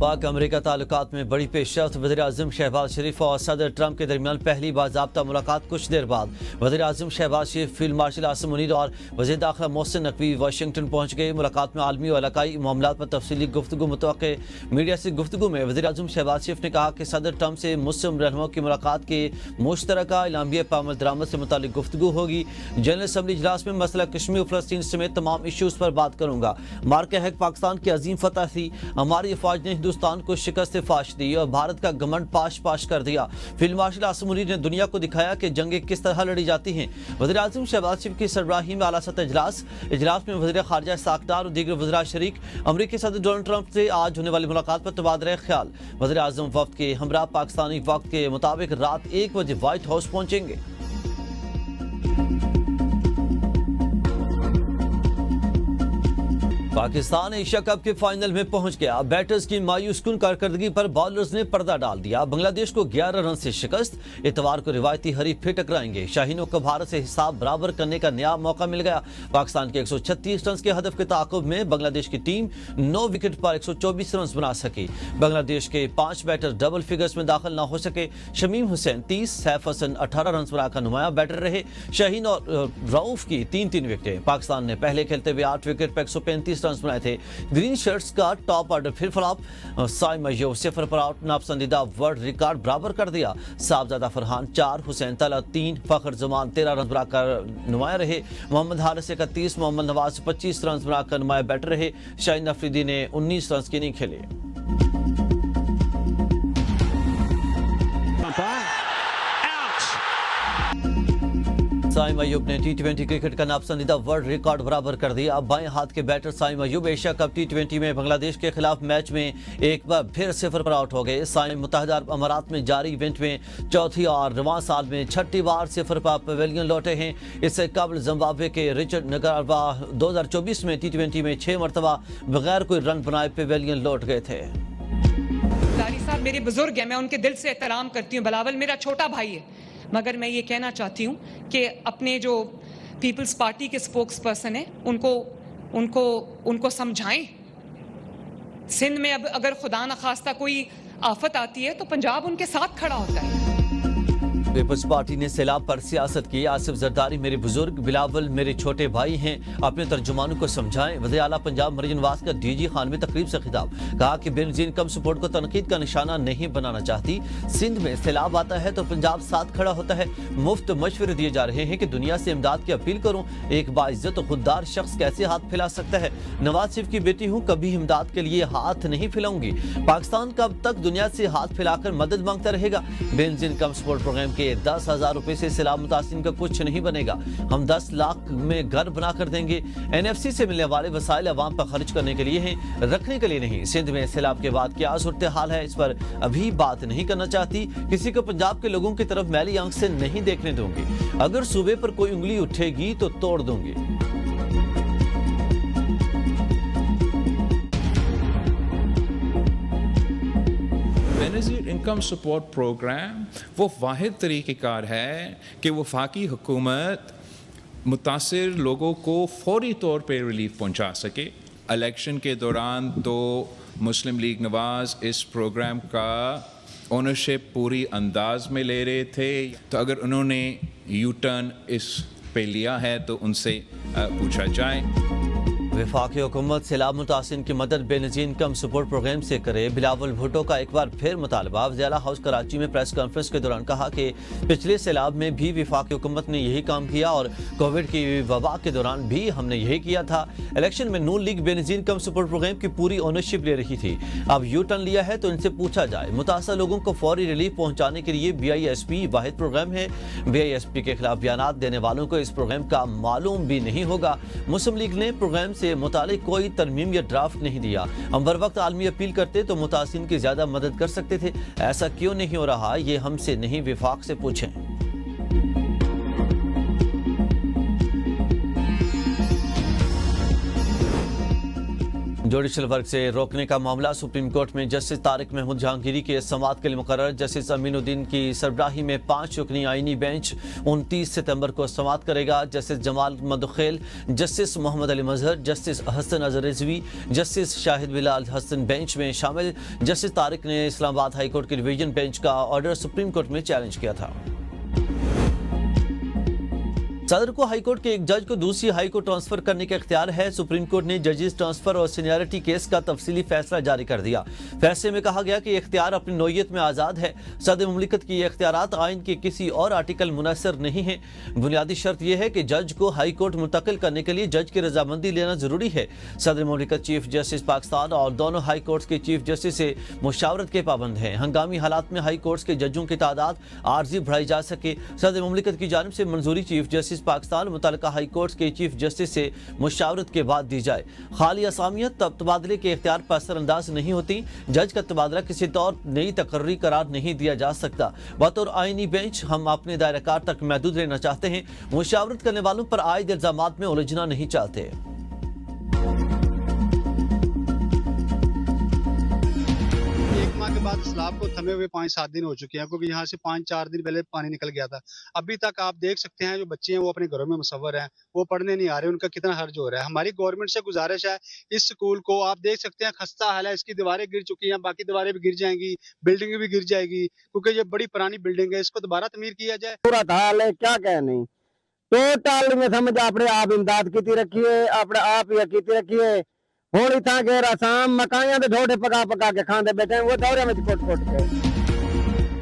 पाक अमेरिका ताल्लुकात में बड़ी पेशरफ्त। वज़ीर-ए-आज़म शहबाज शरीफ और सदर ट्रंप के दरमियान पहली बाज़ाब्ता मुलाकात कुछ देर बाद। वज़ीर-ए-आज़म शहबाज शरीफ, फील्ड मार्शल आसिम मुनीर और वज़ीर दाखिला मोहसिन नकवी वाशिंगटन पहुँच गए। मुलाकात में आलमी और इलाकाई मामलात पर तफसीली गुफ्तगू मुतवक्के। मीडिया से गुफ्तगू में वज़ीर-ए-आज़म शहबाज शरीफ ने कहा कि सदर ट्रंप से मुस्लिम रहनुमाओं की मुलाकात के मुश्तरका इलामिया पर अमल दरामद से मुतालिक गुफ्तगू होगी। जनरल असम्बली इजलास में मसला कश्मीर, फ़लस्तीन समेत तमाम इशूज़ पर बात करूँगा। मार्के हक पाकिस्तान की अजीम फतह थी। हमारी अफवाज ने हिंदुस्तान को शिकस्त फाश दी और भारत का घमंड पाश पाश कर दिया। फील्ड मार्शल आसिम मुनीर ने दुनिया को दिखाया कि जंगें किस तरह लड़ी जाती हैं। वज़ीर-ए-आज़म शहबाज शरीफ की सरबराही में आला सतह इजलास में वज़ीर ख़ारजा इसहाक़ डार और दीगर वज़ीरा शरीक। अमरीकी सदर डोनाल्ड ट्रंप से आज होने वाली मुलाकात पर तबादला ख्याल। वज़ीर-ए-आज़म वफ़द के हमरा पाकिस्तानी वक्त के मुताबिक रात 1 बजे व्हाइट हाउस पहुंचेंगे। पाकिस्तान एशिया कप के फाइनल में पहुंच गया। बैटर्स की मायूस कुन कारकर्दगी पर बॉलर्स ने पर्दा डाल दिया। बांग्लादेश को 11 रन से शिकस्त। इतवार को रिवायती हरीफ फिर टकराएंगे। शाहीनों को भारत से हिसाब बराबर करने का नया मौका मिल गया। पाकिस्तान के 136 रन के हदफ के ताक़ुब में बांग्लादेश की टीम 9 विकेट पर 124 रन बना सकी। बांग्लादेश के 5 बैटर डबल फिगर्स में दाखिल न हो सके। शमीम हुसैन 30, सैफ हसन 18 रन बनाकर नुमायां बैटर रहे। शाहीन और रऊफ की 3-3 विकेटें। पाकिस्तान ने पहले खेलते हुए 8 विकेट पर 135 रन बनाए थे। ग्रीन शर्ट्स का टॉप ऑर्डर फिर फ्लॉप। साइम अय्यूब 0 पर आउट, नापसंदीदा वर्ल्ड रिकॉर्ड बराबर कर दिया। साहबजादा फरहान 4, हुसैन तला 3, फखर जमान 13 रन बनाकर नुमाया रहे। मोहम्मद हारिस 31, मोहम्मद नवाज 25 रन बनाकर नुमाया बैटर रहे। शाहीन अफरीदी ने 19 रन की नहीं खेले। साइम अय्यूब ने टी20 क्रिकेट का नापसंदीदा वर्ल्ड रिकॉर्ड बराबर कर दिया। अब बाएं हाथ के बैटर साइम अय्यूब एशिया कप टी20 में बांग्लादेश के खिलाफ मैच में एक बार फिर 0 पर आउट हो गए। साइम मुत्तहिदा अरब अमारात में जारी इवेंट में चौथी और रवां साल में छठी बार 0 पर पवेलियन लौटे हैं। इससे कबल जिम्बाब्वे के रिचर्ड नगारवा 2024 में टी20 में 6 मरतबा बगैर कोई रन बनाए पवेलियन लौट गए थे। दारी साहब मेरे बुजुर्ग हैं, मैं उनके दिल से एहतराम करती हूँ। बिलावल मेरा छोटा भाई है, मगर मैं ये कहना चाहती हूँ कि अपने जो पीपल्स पार्टी के स्पोक्स पर्सन हैं उनको समझाएं। सिंध में अब अगर खुदा न खास्ता कोई आफत आती है तो पंजाब उनके साथ खड़ा होता है। पीपल्स पार्टी ने सैलाब पर सियासत की। आसिफ जरदारी मेरे बुजुर्ग, बिलावल मेरे छोटे भाई हैं, अपने तर्जुमानों को समझाएं। वज़ीर आला पंजाब मरीम नवाज का डीजी खान में तकरीब से खिताब। कहा कि बेनजीर कम सपोर्ट को तनकीद का निशाना नहीं बनाना चाहती। सिंध में सैलाब आता है तो पंजाब साथ खड़ा होता है। मुफ्त मशवरे दिए जा रहे हैं कि दुनिया से इमदाद की अपील करूं। एक बाइज्जत और खुददार शख्स कैसे हाथ फैला सकता है। नवाज शरीफ की बेटी हूं, कभी इमदाद के लिए हाथ नहीं फैलाऊंगी। पाकिस्तान कब तक दुनिया से हाथ फैलाकर मदद मांगता रहेगा। बेनजीर कम सपोर्ट प्रोग्राम के 10,000 रुपए से सैलाब मुतासिन का कुछ नहीं बनेगा। हम 10 लाख में घर बनाकर देंगे। NFC से मिलने वाले वसाइल अवाम पर खर्च करने के लिए हैं, रखने के लिए नहीं। सिंध में सैलाब के बाद क्या सूरत हाल है, इस पर अभी बात नहीं करना चाहती। किसी को पंजाब के लोगों की तरफ मैली आंख से नहीं देखने दूंगी। अगर सूबे पर कोई उंगली उठेगी तो तोड़ दूंगी। बेनज़ीर इनकम सपोर्ट प्रोग्राम वो वाहिद तरीक़ेकार है कि वफाकी हुकूमत मुतासिर लोगों को फौरी तौर पर रिलीफ पहुंचा सके। इलेक्शन के दौरान तो मुस्लिम लीग नवाज इस प्रोग्राम का ओनरशिप पूरी अंदाज में ले रहे थे, तो अगर उन्होंने यू टर्न इस पे लिया है तो उनसे पूछा जाए। वफाकी हुकूमत सैलाब मुतासिन की मदद बेनजीर इनकम सपोर्ट प्रोग्राम से करे। बिलावल भुट्टो का एक बार फिर मुतालबा। वज़ीर हाउस कराची में प्रेस कॉन्फ्रेंस के दौरान कहा कि पिछले सैलाब में भी वफाकी हुकूमत ने यही काम किया और कोविड की वबा के दौरान भी हमने यही किया था। इलेक्शन में Noon league Benazir income support programme की पूरी ओनरशिप ले रही थी। अब यू टर्न लिया है तो इनसे पूछा जाए। मुतासर लोगों को फौरी रिलीफ पहुँचाने के लिए BISP वाहिद प्रोग्राम है। BISP के खिलाफ बयानात देने वालों को इस प्रोग्राम का मालूम भी नहीं होगा। मुस्लिम लीग ने प्रोग्राम से मुतालिक कोई तरमीम या ड्राफ्ट नहीं दिया। हम बर वक्त आलमी अपील करते तो मुतासिन की ज्यादा मदद कर सकते थे। ऐसा क्यों नहीं हो रहा, ये हमसे नहीं वफाक से पूछें। جوڈیشل ورک سے روکنے کا معاملہ سپریم کورٹ میں جسٹس طارق محمود جہانگیری کے سماعت کے لیے مقرر. جسٹس امین الدین کی سربراہی میں 5 رکنی آئینی بینچ 29 ستمبر کو سماعت کرے گا. جسٹس جمال مدخیل، جسٹس محمد علی مظہر، جسٹس حسن اظہر رضوی، جسٹس شاہد بلال حسن بینچ میں شامل. جسٹس طارق نے اسلام آباد ہائی کورٹ کے ڈویژن بینچ کا آرڈر سپریم کورٹ میں چیلنج کیا تھا. صدر کو ہائی کورٹ کے ایک جج کو دوسری ہائی کورٹ ٹرانسفر کرنے کا اختیار ہے. سپریم کورٹ نے ججز ٹرانسفر اور سینیارٹی کیس کا تفصیلی فیصلہ جاری کر دیا. فیصلے میں کہا گیا کہ یہ اختیار اپنی نوعیت میں آزاد ہے. صدر مملکت کی یہ اختیارات آئین کے کسی اور آرٹیکل منحصر نہیں ہیں. بنیادی شرط یہ ہے کہ جج کو ہائی کورٹ منتقل کرنے کے لیے جج کی رضامندی لینا ضروری ہے. صدر مملکت چیف جسٹس پاکستان اور دونوں ہائی کورٹس کے چیف جسٹس سے مشاورت کے پابند ہیں. ہنگامی حالات میں ہائی کورٹس کے ججوں کی تعداد عارضی بڑھائی جا سکے. صدر مملکت کی جانب سے منظوری چیف جسٹس پاکستان متعلقہ ہائی کورٹس کے چیف جسٹس سے مشاورت کے بعد دی جائے. خالی اسامیت تبادلے کے اختیار پر اثر انداز نہیں ہوتی. جج کا تبادلہ کسی طور نئی تقرری قرار نہیں دیا جا سکتا. بطور آئینی بینچ ہم اپنے دائرہ کار تک محدود رہنا چاہتے ہیں. مشاورت کرنے والوں پر عائد الزامات میں الجھنا نہیں چاہتے. کے بعد سیلاب کو تھمے ہوئے 5-7 دن ہو چکے ہیں، کیونکہ یہاں سے 5-4 دن پہلے پانی نکل گیا تھا. ابھی تک آپ دیکھ سکتے ہیں جو بچے ہیں وہ اپنے گھروں میں مصور ہیں، وہ پڑھنے نہیں آ رہے، ان کا کتنا حرج ہو رہا ہے. ہماری گورنمنٹ سے گزارش ہے اس سکول کو آپ دیکھ سکتے ہیں خستہ حال ہے، اس کی دیواریں گر چکی ہیں، باقی دیواریں بھی گر جائیں گی، بلڈنگ بھی گر جائے گی، کیونکہ یہ بڑی پرانی بلڈنگ ہے. اس کو دوبارہ تعمیر کیا جائے. پورا حال ہے کیا کہنے ٹوٹل میں سمجھ اپنے آپ امداد کیتی رکھیے، اپنے آپ ہی کیتی رکھیے. ہوں اتنا کہ رسام مکائیاں دے ڈھوڈے پکا پکا کے کھاندے بیٹھے وہ دورے میں کوٹ کوٹ کے.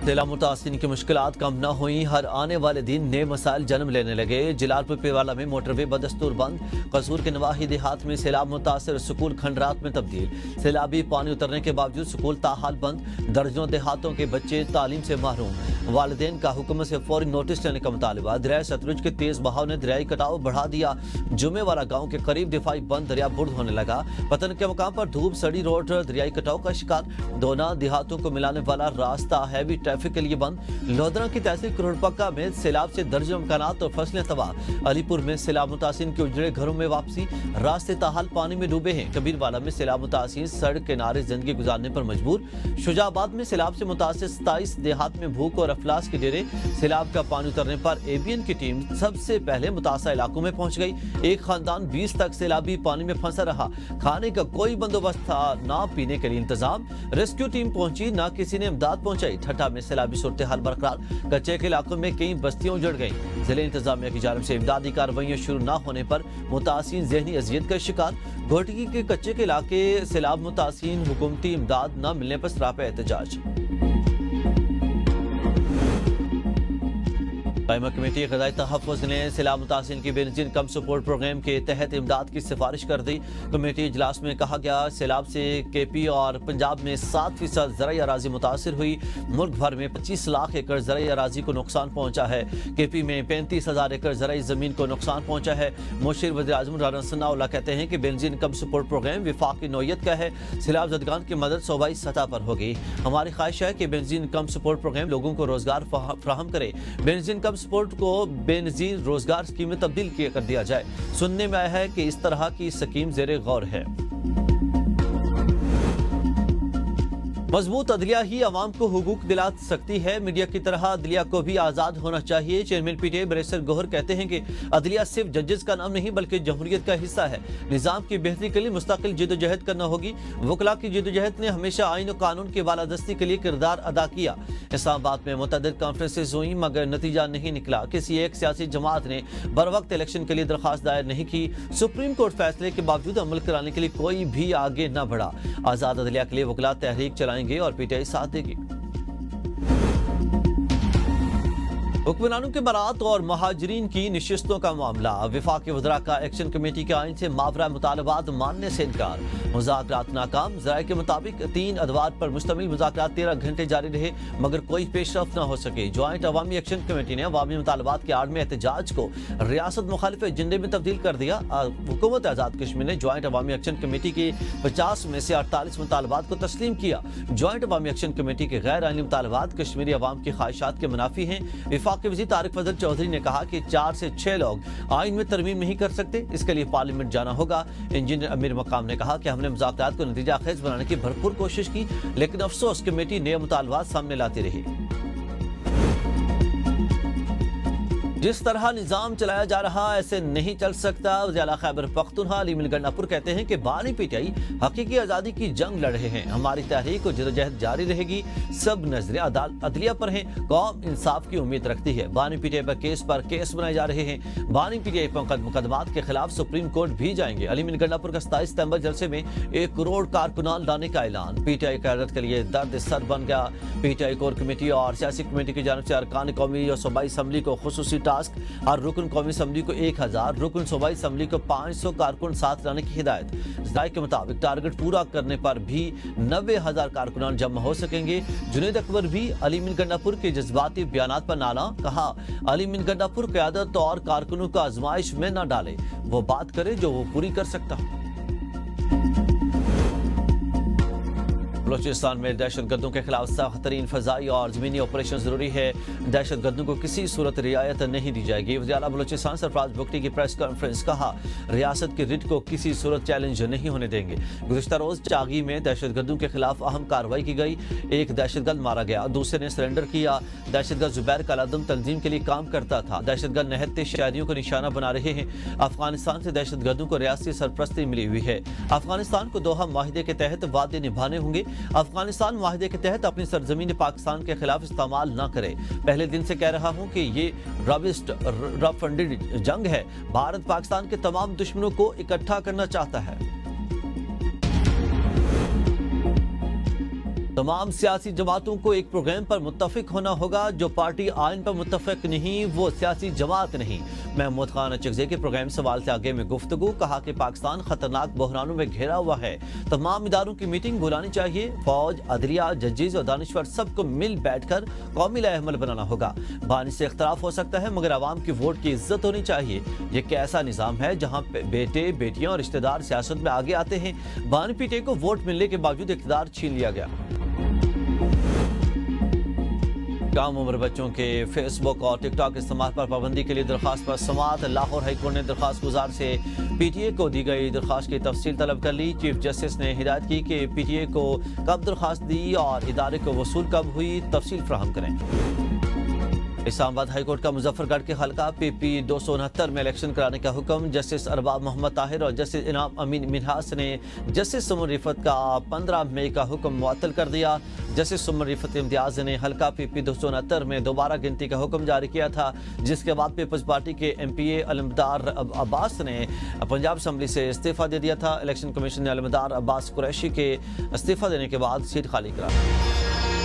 سیلاب متاثرین کی مشکلات کم نہ ہوئیں، ہر آنے والے دن نئے مسائل جنم لینے لگے. جلال پور پیوالا میں موٹر وے بدستور بند. قصور کے نواحی دیہات میں سیلاب متاثر سکول کھنڈرات میں تبدیل. سیلابی پانی اترنے کے باوجود سکول تاحال بند. درجنوں دیہاتوں کے بچے تعلیم سے محروم. والدین کا حکومت سے فوری نوٹس لینے کا مطالبہ. دریائے ستلج کے تیز بہاؤ نے دریائی کٹاؤ بڑھا دیا. جمعے والا گاؤں کے قریب دفاعی بند دریا برد ہونے لگا. پتن کے مقام پر دھوپ سڑی روڈ دریائی کٹاؤ کا شکار. دونا دیہاتوں کو ملانے والا راستہ ہیوی ٹریفک کے لیے بند. لودھرا کی تحصیل کروڑپکا میں سیلاب سے درجنوں مکانات اور فصلیں تباہ. علی پور میں سیلاب متاثرین کے اجڑے گھروں میں واپسی. راستے تاحال پانی میں ڈوبے ہیں. کبیر والا میں سیلاب متاثرین سڑک کنارے زندگی گزارنے پر مجبور. شجاع آباد میں سیلاب سے متاثر 27 دیہات میں بھوک اور افلاس کے ڈیرے. سیلاب کا پانی اترنے پر ABN کی ٹیم سب سے پہلے متاثرہ علاقوں میں پہنچ گئی. ایک خاندان 20 تک سیلابی پانی میں پھنسا رہا. کھانے کا کوئی بندوبست تھا، نہ پینے کے لیے انتظام. ریسکیو ٹیم پہنچی، نہ کسی نے امداد پہنچائی. ٹھٹھا میں سیلابی صورتحال برقرار. کچے کے علاقوں میں کئی بستیاں اجڑ گئیں. ضلع انتظامیہ کی جانب سے امدادی کارروائیاں شروع نہ ہونے پر متاثرین ذہنی اذیت کا شکار. گھوٹکی کے کچے کے علاقے سیلاب متاثرین حکومتی امداد نہ ملنے پر سراپا احتجاج. قائمہ کمیٹی غذائی تحفظ نے سیلاب متاثرین کی بے نظیر کم سپورٹ پروگرام کے تحت امداد کی سفارش کر دی. کمیٹی اجلاس میں کہا گیا سیلاب سے KP اور پنجاب میں 7% زرعی اراضی متاثر ہوئی. ملک بھر میں 25 لاکھ ایکڑ زرعی اراضی کو نقصان پہنچا ہے. KP میں 35,000 ایکڑ زرعی زمین کو نقصان پہنچا ہے. مشیر وزیر اعظم رانا ثناء اللہ کہتے ہیں کہ بے نظیر کم سپورٹ پروگرام وفاقی نوعیت کا ہے. سیلاب زدگان کی مدد صوبائی سطح پر ہوگی. ہماری خواہش ہے کہ بے نظیر کم سپورٹ پروگرام لوگوں کو روزگار فراہم کرے. بے نظیر کم سپورٹ کو بے نظیر روزگار اسکیم میں تبدیل کر دیا جائے. سننے میں آیا ہے کہ اس طرح کی اسکیم زیر غور ہے. مضبوط عدلیہ ہی عوام کو حقوق دلا سکتی ہے. میڈیا کی طرح عدلیہ کو بھی آزاد ہونا چاہیے. چیئرمین PTI بیرسٹر گوہر کہتے ہیں کہ عدلیہ صرف ججز کا نام نہیں بلکہ جمہوریت کا حصہ ہے. نظام کی بہتری کے لیے مستقل جدوجہد کرنا ہوگی. وکلاء کی جدوجہد نے ہمیشہ آئین و قانون کی بالادستی کے لیے کردار ادا کیا. اسلام آباد میں متعدد کانفرنسز ہوئیں مگر نتیجہ نہیں نکلا. کسی ایک سیاسی جماعت نے بروقت الیکشن کے لیے درخواست دائر نہیں کی. سپریم کورٹ فیصلے کے باوجود عمل کرانے کے لیے کوئی بھی آگے نہ بڑھا. آزاد عدلیہ کے لیے وکلاء تحریک چلائیں گے اور PTI ساتھ دے گی. حکمرانوں کے برات اور مہاجرین کی نشستوں کا معاملہ. وفاقی وزراء کا ایکشن کمیٹی کے آئین سے ماورا مطالبات ماننے سے انکار. مذاکرات ناکام. ذرائع کے مطابق 3 ادوار پر مشتمل مذاکرات 13 گھنٹے جاری رہے مگر کوئی پیش رفت نہ ہو سکے. جوائنٹ عوامی ایکشن کمیٹی نے عوامی مطالبات کے آڑ میں احتجاج کو ریاست مخالف ایجنڈے میں تبدیل کر دیا. حکومت آزاد کشمیر نے جوائنٹ عوامی ایکشن کمیٹی کے 50 میں سے 48 مطالبات کو تسلیم کیا. جوائنٹ عوامی ایکشن کمیٹی کے غیر آئینی مطالبات کشمیری عوام کی خواہشات کے منافی ہیں. وفاق के वज़ीर तारिक फजल चौधरी ने कहा कि 4 से 6 लोग आइन में तरमीम नहीं कर सकते, इसके लिए पार्लियामेंट जाना होगा। इंजीनियर अमीर मकाम ने कहा कि हमने मुज़ाकरात को नतीजा खेज बनाने की भरपूर कोशिश की, लेकिन अफसोस कमेटी नए मुतालबात सामने लाती रही। जिस तरह निज़ाम चलाया जा रहा ऐसे नहीं चल सकता। वज़ीर खैबर पख्तूनख्वा अली मिन गंडापुर कहते हैं कि बानी पीटीआई हकीकी आज़ादी की जंग लड़ रहे हैं। हमारी तहरीक और जदोजहद जारी रहेगी। सब नजरें अदलिया पर हैं। कौम इंसाफ की उम्मीद रखती है। बानी पीटीआई पर केस बनाए जा रहे हैं। बानी पीटीआई पर मुकदमात के खिलाफ सुप्रीम कोर्ट भी जाएंगे। अली मिन गंडापुर का 27 सितंबर जलसे में 1 करोड़ कारकुनान लाने का ऐलान। पीटीआई क़यादत के लिए दर्द सर बन गया। पीटीआई कोर कमेटी और सियासी कमेटी की जानिब से अरकान कौमी और सूबाई असम्बली को खुसूसी टास्क और रुकन कौमी असम्बली को 1000, रुकन सूबाई असम्बली को 500 कारकुन साथ लाने की हिदायत। ज़राए के मुताबिक टारगेट पूरा करने पर भी 90,000 कारकुनान जमा हो सकेंगे। जुनैद अकबर भी अली मिन गंडापुर के जज्बाती बयानात पर नाला। कहा, अली मिन गंडापुर क़यादत और कारकुनों को आजमाइश में न डाले, वो बात करे जो वो पूरी कर सकता हो। बलूचिस्तान में दहशतगर्दों के खिलाफ सख्त तरीन फजाई और ज़मीनी ऑपरेशन ज़रूरी है। दहशतगर्दों को किसी सूरत रियायत नहीं दी जाएगी। वज़ीर आला बलूचिस्तान सरफराज बुगटी की प्रेस कॉन्फ्रेंस। कहा, रियासत की रिट को किसी सूरत चैलेंज नहीं होने देंगे। गुज़िश्ता रोज़ चागी में दहशतगर्दों के खिलाफ अहम कार्रवाई की गई। एक दहशतगर्द मारा गया, दूसरे ने सरेंडर किया। दहशतगर्द जुबैर कलादम तंजीम के लिए काम करता था। दहशतगर्द निहत्ते शहरियों को निशाना बना रहे हैं। अफगानिस्तान से दहशतगर्दों को रियासती सरपरस्ती मिली हुई है। अफगानिस्तान को दोहा माहिदे के तहत वादे निभाने होंगे। अफगानिस्तान माहिदे के तहत अपनी सरजमीन पाकिस्तान के खिलाफ इस्तेमाल न करे। पहले दिन से कह रहा हूं कि ये रफ फंडेड जंग है। भारत पाकिस्तान के तमाम दुश्मनों को इकट्ठा करना चाहता है। तमाम सियासी जमातों को एक प्रोग्राम पर मुत्तफिक होना होगा। जो पार्टी आइन पर मुत्तफिक नहीं वो सियासी जमात नहीं। महमूद खान अचकज़ई के प्रोग्राम सवाल से आगे में गुफ्तगू। कहा कि पाकिस्तान खतरनाक बहरानों में घिरा हुआ है। तमाम इदारों की मीटिंग बुलानी चाहिए। फौज, अदलिया, जजेस और दानिश्वर सबको मिल बैठकर कौमी लाए-ए-अमल बनाना होगा। बानी से इख्तलाफ हो सकता है मगर आवाम की वोट की इज्जत होनी चाहिए। ये एक ऐसा निज़ाम है जहाँ बेटे, बेटियां और रिश्तेदार सियासत में आगे आते हैं। बानी पीटीआई को वोट मिलने के बावजूद इख्तियार छीन लिया गया। कम उम्र बच्चों के फेसबुक और टिकटॉक इस्तेमाल पर पाबंदी के लिए दरखास्त पर समाअत। लाहौर हाई कोर्ट ने दरखास्त गुजार से पीटीए को दी गई दरखास्त की तफसील तलब कर ली। चीफ जस्टिस ने हिदायत की कि पीटीए को कब दरखास्त दी और इदारे को वसूल कब हुई, तफसील फराहम करें। इस्लामाबाद हाई कोर्ट का मुजफ्फरगढ़ के हल्का PP 269 में इलेक्शन कराने का हुक्म। जस्टिस अरबाब मोहम्मद ताहिर और जस्टिस इनाम अमीन मिनहास ने जस्टिस सुमन रिफत का 15 मई का हुक्म मुअत्तल कर दिया। जस्टिस सुमन रिफत इम्तियाज ने हल्का PP 269 में दोबारा गिनती का हुक्म जारी किया था, जिसके बाद पीपल्स पार्टी के MPA अलमदार अब्बास ने पंजाब असम्बली से इस्तीफा दे दिया था। इलेक्शन कमीशन ने अलमदार अब्बास कुरैशी के इस्तीफा देने के बाद सीट खाली करा।